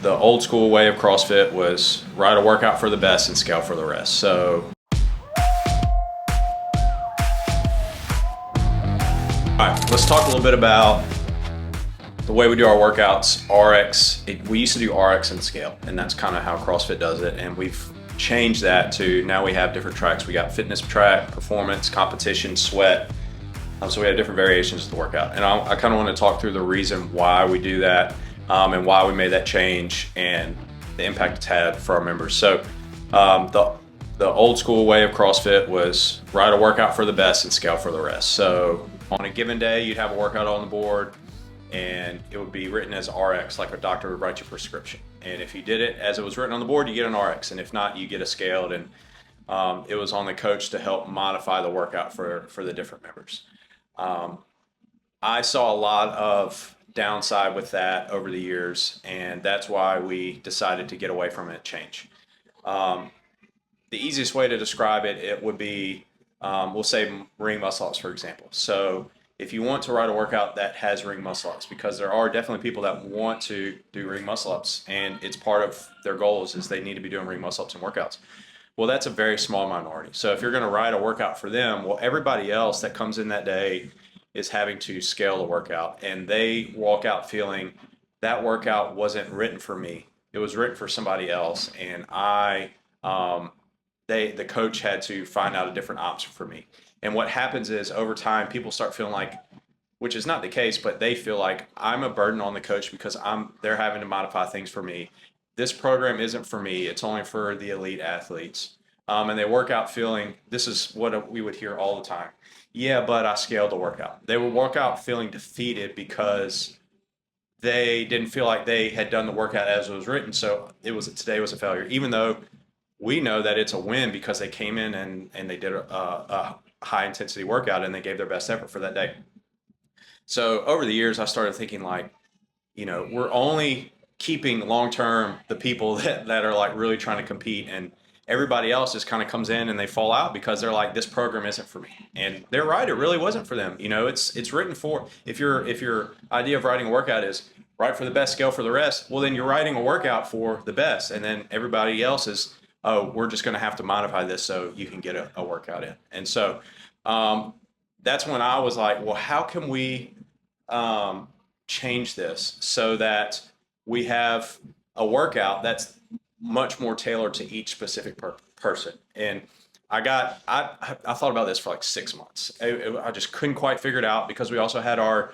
the old school way of CrossFit was write a workout for the best and scale for the rest. So, all right, let's talk a little bit about the way we do our workouts. RX, we used to do RX and scale, and that's kind of how CrossFit does it. And we've changed that to now we have different tracks. We got fitness track, performance, competition, sweat. So we have different variations of the workout. And I kind of want to talk through the reason why we do that and why we made that change and the impact it's had for our members. So the old school way of CrossFit was write a workout for the best and scale for the rest. So on a given day, you'd have a workout on the board and it would be written as RX, like a doctor would write you a prescription. And if you did it as it was written on the board, you get an RX. And if not, you get a scaled. And it was on the coach to help modify the workout for the different members. I saw a lot of downside with that over the years, and that's why we decided to get away from it, change. The easiest way to describe it would be, we'll say ring muscle ups, for example. So if you want to write a workout that has ring muscle ups, because there are definitely people that want to do ring muscle ups, and it's part of their goals is they need to be doing ring muscle ups and workouts. Well, that's a very small minority. So if you're going to write a workout for them, well, everybody else that comes in that day is having to scale the workout, and they walk out feeling that workout wasn't written for me. It was written for somebody else, and the coach had to find out a different option for me. And what happens is over time, people start feeling like, which is not the case, but they feel like I'm a burden on the coach because they're having to modify things for me. This program isn't for me. It's only for the elite athletes. And they work out feeling, this is what we would hear all the time. Yeah, but I scaled the workout. They would work out feeling defeated because they didn't feel like they had done the workout as it was written. So today was a failure, even though we know that it's a win because they came in and they did a high intensity workout and they gave their best effort for that day. So over the years, I started thinking like, we're only keeping long-term the people that are like really trying to compete, and everybody else just kind of comes in and they fall out because they're like, this program isn't for me. And they're right, it really wasn't for them. It's written for, if your idea of writing a workout is write for the best, scale for the rest, well then you're writing a workout for the best, and then everybody else is, oh, we're just going to have to modify this so you can get a workout in. And so that's when I was like, well, how can we change this so that we have a workout that's much more tailored to each specific person? And I thought about this for like 6 months. I just couldn't quite figure it out because we also had our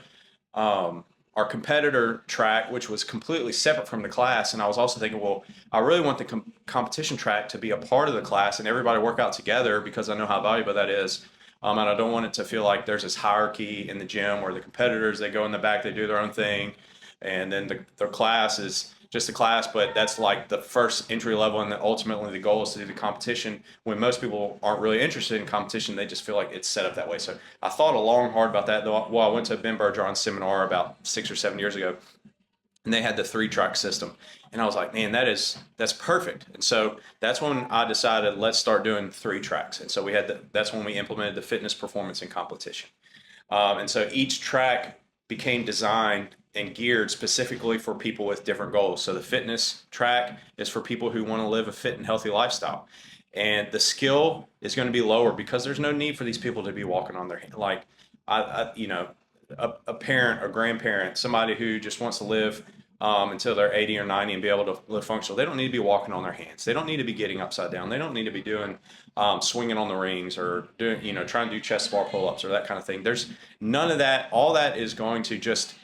competitor track, which was completely separate from the class. And I was also thinking, well, I really want the competition track to be a part of the class and everybody work out together because I know how valuable that is. And I don't want it to feel like there's this hierarchy in the gym where the competitors, they go in the back, they do their own thing. And then their class is just a class, but that's like the first entry level, and then ultimately the goal is to do the competition. When most people aren't really interested in competition, they just feel like it's set up that way. So I thought long and hard about that. Well, I went to Ben Bergeron's seminar about 6 or 7 years ago, and they had the 3-track system, and I was like, man, that's perfect. And so that's when I decided let's start doing 3 tracks. And so that's when we implemented the fitness, performance, and competition. And so each track became designed and geared specifically for people with different goals. So the fitness track is for people who want to live a fit and healthy lifestyle. And the skill is going to be lower because there's no need for these people to be walking on their hand. Like, a parent or grandparent, somebody who just wants to live until they're 80 or 90 and be able to live functional, they don't need to be walking on their hands. They don't need to be getting upside down. They don't need to be doing swinging on the rings or doing, trying to do chest bar pull-ups or that kind of thing. There's none of that. All that is going to just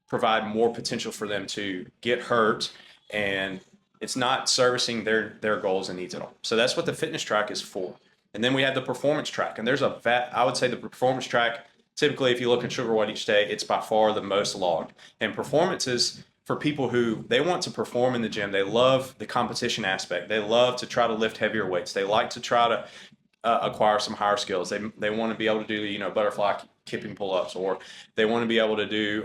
provide more potential for them to get hurt, and it's not servicing their goals and needs at all. So that's what the fitness track is for. And then we have the performance track, and I would say the performance track, typically if you look at sugar weight each day, it's by far the most logged. And performance is for people who they want to perform in the gym. They love the competition aspect. They love to try to lift heavier weights. They like to try to acquire some higher skills. They want to be able to do butterfly kipping pull-ups, or they want to be able to do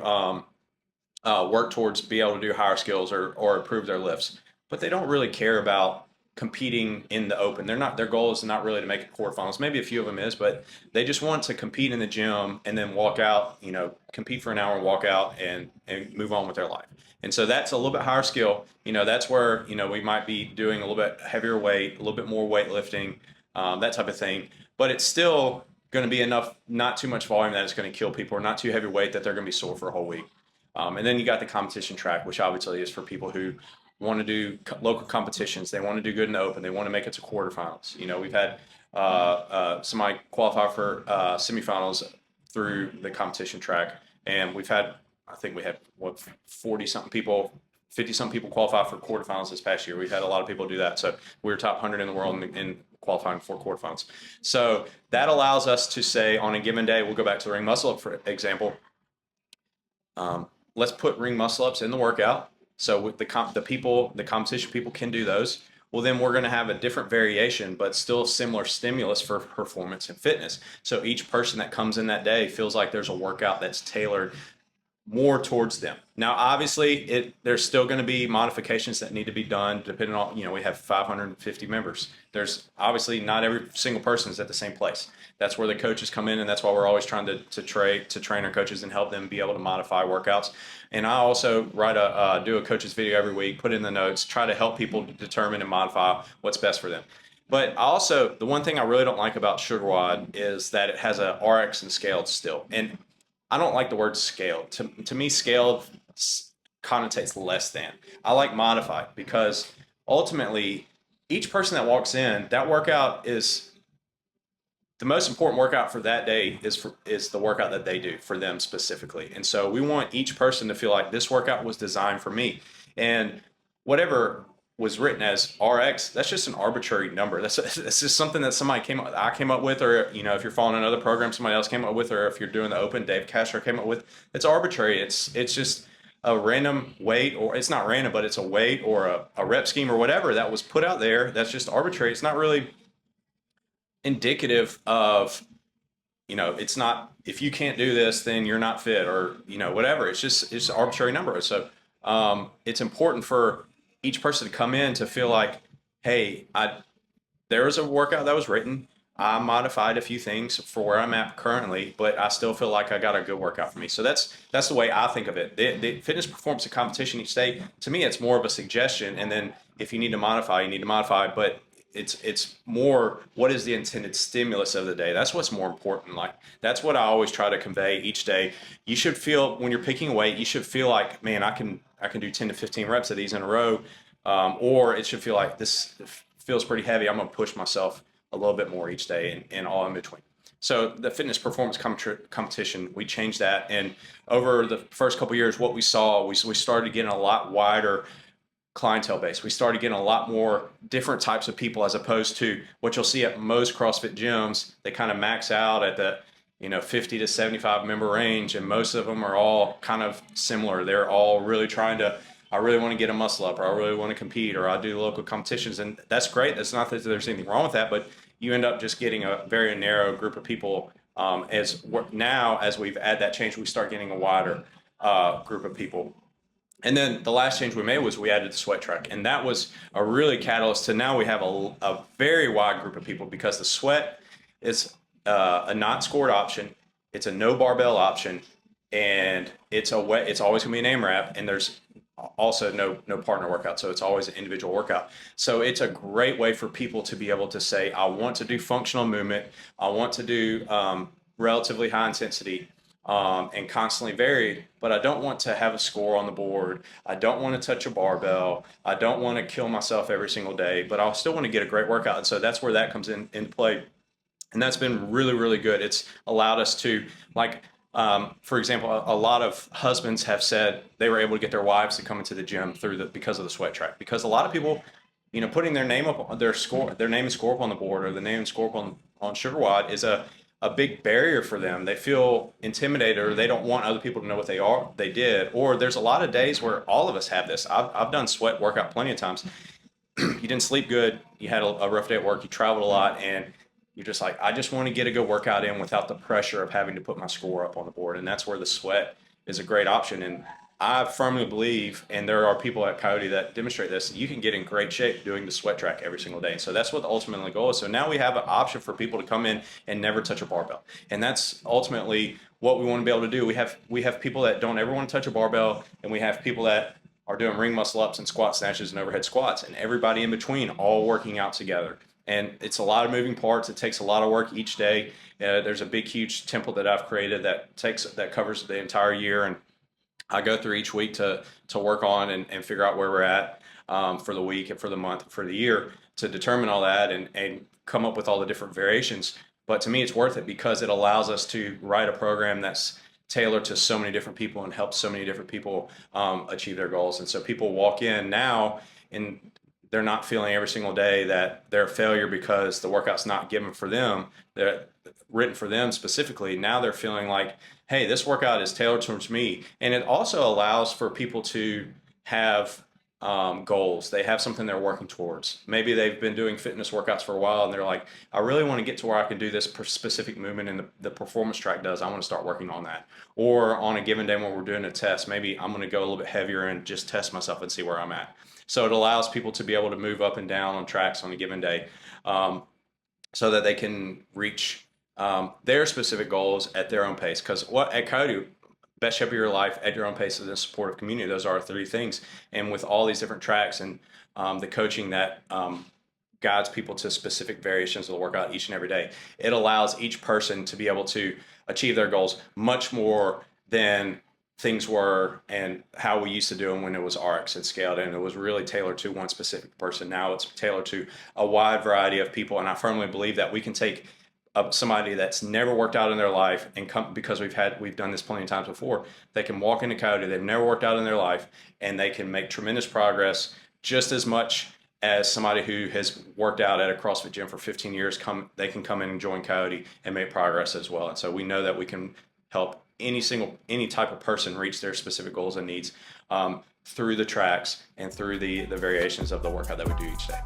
work towards be able to do higher skills or improve their lifts, but they don't really care about competing in the open. Their goal is not really to make it quarterfinals. Maybe a few of them is, but they just want to compete in the gym and then walk out, compete for an hour and walk out and move on with their life. And so that's a little bit higher skill. That's where, we might be doing a little bit heavier weight, a little bit more weightlifting, that type of thing. But it's still going to be enough, not too much volume that it's going to kill people, or not too heavy weight that they're going to be sore for a whole week. And then you got the competition track, which obviously is for people who want to do local competitions. They want to do good in the open. They want to make it to quarterfinals. We've had somebody qualify for semifinals through the competition track, and I think we had 40 something people, 50 something people qualify for quarterfinals this past year. We've had a lot of people do that. So we were top 100 in the world in qualifying for quarterfinals. So that allows us to say on a given day, we'll go back to the ring muscle up for example. Let's put ring muscle ups in the workout. So with the competition people can do those. Well, then we're going to have a different variation, but still similar stimulus for performance and fitness. So each person that comes in that day feels like there's a workout that's tailored more towards them. Now, obviously, there's still going to be modifications that need to be done depending on, we have 550 members. There's obviously not every single person is at the same place. That's where the coaches come in, and that's why we're always trying to train our coaches and help them be able to modify workouts. And I also do a coach's video every week, put in the notes, try to help people determine and modify what's best for them. But also, the one thing I really don't like about SugarWOD is that it has a RX and scaled still. And I don't like the word scaled. To me, scaled connotates less than. I like modified because ultimately, each person that walks in, that workout is the most important workout for that day is the workout that they do for them specifically. And so we want each person to feel like this workout was designed for me. And whatever was written as RX, that's just an arbitrary number. That's just something that I came up with, or if you're following another program, somebody else came up with, or if you're doing the open, Dave Castro came up with. It's arbitrary. It's just a random weight, or it's not random, but it's a weight or a rep scheme or whatever that was put out there. That's just arbitrary. It's not really indicative of, it's not, if you can't do this, then you're not fit, or whatever. It's an arbitrary number. So it's important for each person to come in to feel like, hey, there was a workout that was written. I modified a few things for where I'm at currently, but I still feel like I got a good workout for me. So that's the way I think of it. The fitness performance and competition each day, to me, it's more of a suggestion. And then if you need to modify, you need to modify. But it's more, what is the intended stimulus of the day? That's what's more important. Like, that's what I always try to convey each day. You should feel, when you're picking a weight, you should feel like, man, I can do 10 to 15 reps of these in a row. Or it should feel like this feels pretty heavy. I'm going to push myself a little bit more each day, and all in between. So the fitness performance competition, we changed that. And over the first couple of years, what we saw, we started getting a lot wider clientele base. We started getting a lot more different types of people, as opposed to what you'll see at most CrossFit gyms. They kind of max out at the 50 to 75 member range, and most of them are all kind of similar. They're all really trying to, I really want to get a muscle up, or I really want to compete, or I do local competitions. And that's great. That's not that there's anything wrong with that, but you end up just getting a very narrow group of people. As we've added that change, we start getting a wider group of people. And then the last change we made was we added the sweat track. And that was a really catalyst to, now we have a very wide group of people, because the sweat is a not scored option. It's a no barbell option, and it's always going to be an AMRAP, and there's also no partner workout. So it's always an individual workout. So it's a great way for people to be able to say, I want to do functional movement. I want to do relatively high intensity and constantly varied, but I don't want to have a score on the board. I don't want to touch a barbell. I don't want to kill myself every single day, but I still want to get a great workout. And so that's where that comes into play. And that's been really, really good. It's allowed us to, like, for example, a lot of husbands have said they were able to get their wives to come into the gym because of the sweat track. Because a lot of people, putting their name up, their name and score up on the board, or the name and score up on SugarWOD is a big barrier for them. They feel intimidated, or they don't want other people to know what they did. Or there's a lot of days where all of us have this. I've done sweat workout plenty of times. You didn't sleep good. You had a rough day at work. You traveled a lot, and you're just like, I just want to get a good workout in without the pressure of having to put my score up on the board. And that's where the sweat is a great option. And I firmly believe, and there are people at Coyote that demonstrate this, you can get in great shape doing the sweat track every single day. So that's what the ultimate goal is. So now we have an option for people to come in and never touch a barbell. And that's ultimately what we want to be able to do. We have people that don't ever want to touch a barbell, and we have people that are doing ring muscle ups and squat snatches and overhead squats, and everybody in between all working out together. And it's a lot of moving parts. It takes a lot of work each day. There's a big, huge template that I've created that covers the entire year, and I go through each week to work on and figure out where we're at for the week and for the month and for the year, to determine all that and come up with all the different variations. But to me, it's worth it because it allows us to write a program that's tailored to so many different people and helps so many different people achieve their goals. And so people walk in now and they're not feeling every single day that they're a failure because the workout's not given for them, they're written for them specifically. Now they're feeling like, hey, this workout is tailored towards me. And it also allows for people to have goals. They have something they're working towards. Maybe they've been doing fitness workouts for a while and they're like, I really want to get to where I can do this specific movement and the performance track does. I want to start working on that. Or on a given day when we're doing a test, maybe I'm going to go a little bit heavier and just test myself and see where I'm at. So it allows people to be able to move up and down on tracks on a given day, so that they can reach their specific goals at their own pace. Because what at Coyote, best shape of your life at your own pace and a supportive community, those are our three things. And with all these different tracks and the coaching that guides people to specific variations of the workout each and every day, it allows each person to be able to achieve their goals much more than things were and how we used to do them when it was RX and scaled, and it was really tailored to one specific person. Now it's tailored to a wide variety of people, and I firmly believe that we can take somebody that's never worked out in their life and come, because we've done this plenty of times before, they can walk into Coyote, they've never worked out in their life, and they can make tremendous progress just as much as somebody who has worked out at a CrossFit gym for 15 years. They can come in and join Coyote and make progress as well. And so we know that we can help any type of person reach their specific goals and needs through the tracks and through the variations of the workout that we do each day.